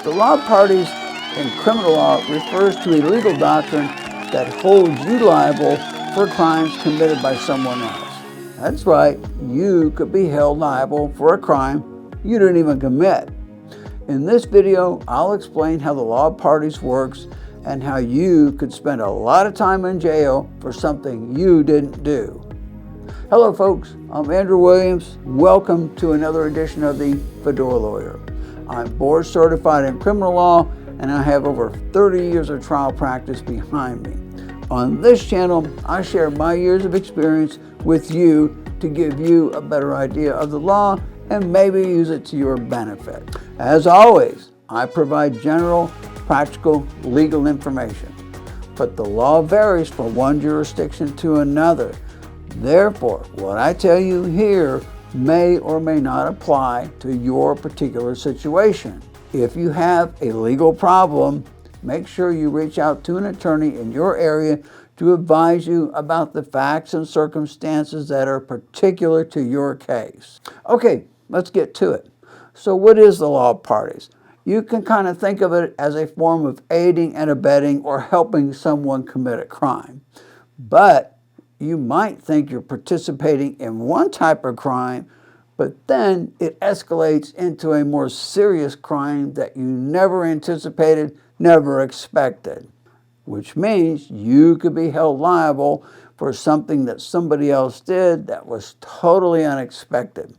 The law of parties in criminal law refers to a legal doctrine that holds you liable for crimes committed by someone else. That's right, you could be held liable for a crime you didn't even commit. In this video, I'll explain how the law of parties works and how you could spend a lot of time in jail for something you didn't do. Hello folks, I'm Andrew Williams. Welcome to another edition of the Fedora Lawyer. I'm board certified in criminal law and I have over 30 years of trial practice behind me. On this channel, I share my years of experience with you to give you a better idea of the law and maybe use it to your benefit. As always, I provide general, practical, legal information, but the law varies from one jurisdiction to another. Therefore, what I tell you here may or may not apply to your particular situation. If you have a legal problem, make sure you reach out to an attorney in your area to advise you about the facts and circumstances that are particular to your case. Okay, let's get to it. So what is the law of parties? You can kind of think of it as a form of aiding and abetting or helping someone commit a crime. But you might think you're participating in one type of crime, but then it escalates into a more serious crime that you never anticipated, never expected, which means you could be held liable for something that somebody else did that was totally unexpected.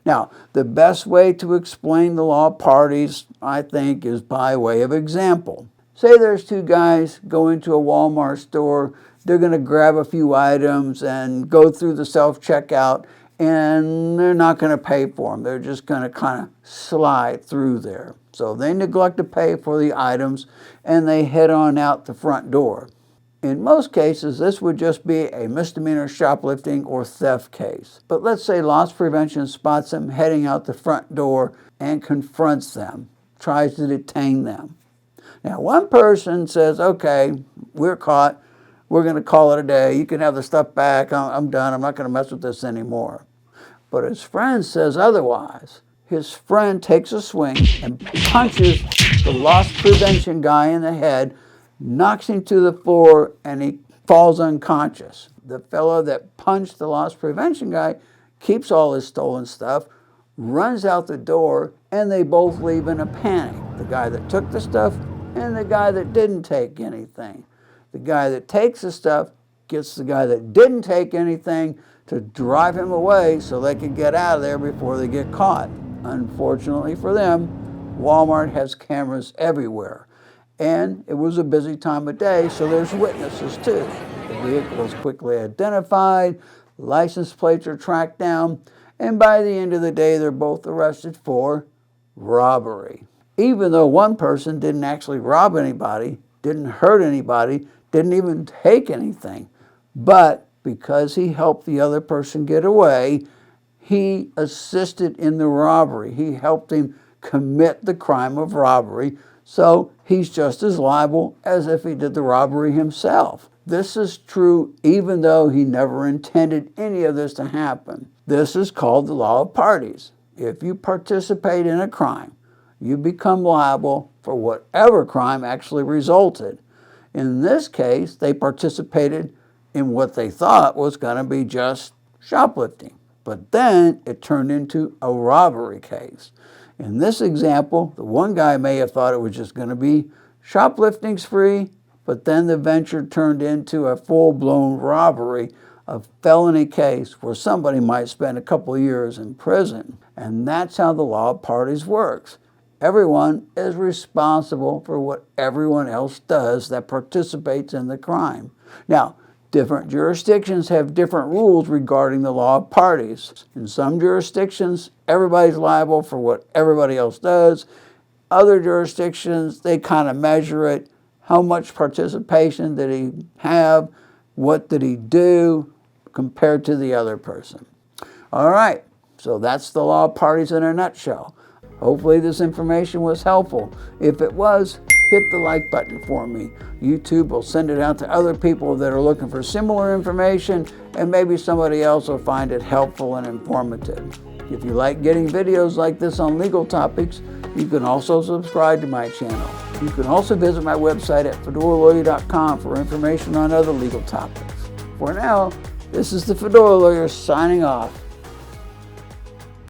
Now, the best way to explain the law of parties, I think, is by way of example. Say there's two guys go into a Walmart store. They're going to grab a few items and go through the self-checkout, and they're not going to pay for them. They're just going to kind of slide through there. So they neglect to pay for the items, and they head on out the front door. In most cases, this would just be a misdemeanor shoplifting or theft case. But let's say loss prevention spots them heading out the front door and confronts them, tries to detain them. Now, one person says, okay, we're caught. We're going to call it a day. You can have the stuff back. I'm done. I'm not going to mess with this anymore. But his friend says otherwise. His friend takes a swing and punches the loss prevention guy in the head, knocks him to the floor, and he falls unconscious. The fellow that punched the loss prevention guy keeps all his stolen stuff, runs out the door, and they both leave in a panic. The guy that took the stuff and the guy that didn't take anything. The guy that takes the stuff gets the guy that didn't take anything to drive him away so they can get out of there before they get caught. Unfortunately for them, Walmart has cameras everywhere. And it was a busy time of day, so there's witnesses too. The vehicle is quickly identified, license plates are tracked down, and by the end of the day, they're both arrested for robbery. Even though one person didn't actually rob anybody, didn't hurt anybody, didn't even take anything. But because he helped the other person get away, he assisted in the robbery. He helped him commit the crime of robbery. So he's just as liable as if he did the robbery himself. This is true even though he never intended any of this to happen. This is called the law of parties. If you participate in a crime, you become liable for whatever crime actually resulted. In this case, they participated in what they thought was going to be just shoplifting. But then it turned into a robbery case. In this example, the one guy may have thought it was just going to be shoplifting spree, but then the venture turned into a full-blown robbery, a felony case where somebody might spend a couple of years in prison. And that's how the law of parties works. Everyone is responsible for what everyone else does that participates in the crime. Now, different jurisdictions have different rules regarding the law of parties. In some jurisdictions, everybody's liable for what everybody else does. Other jurisdictions, they kind of measure it. How much participation did he have? What did he do compared to the other person? All right, so that's the law of parties in a nutshell. Hopefully this information was helpful. If it was, hit the like button for me. YouTube will send it out to other people that are looking for similar information, and maybe somebody else will find it helpful and informative. If you like getting videos like this on legal topics, you can also subscribe to my channel. You can also visit my website at fedoralawyer.com for information on other legal topics. For now, this is the Fedora Lawyer signing off.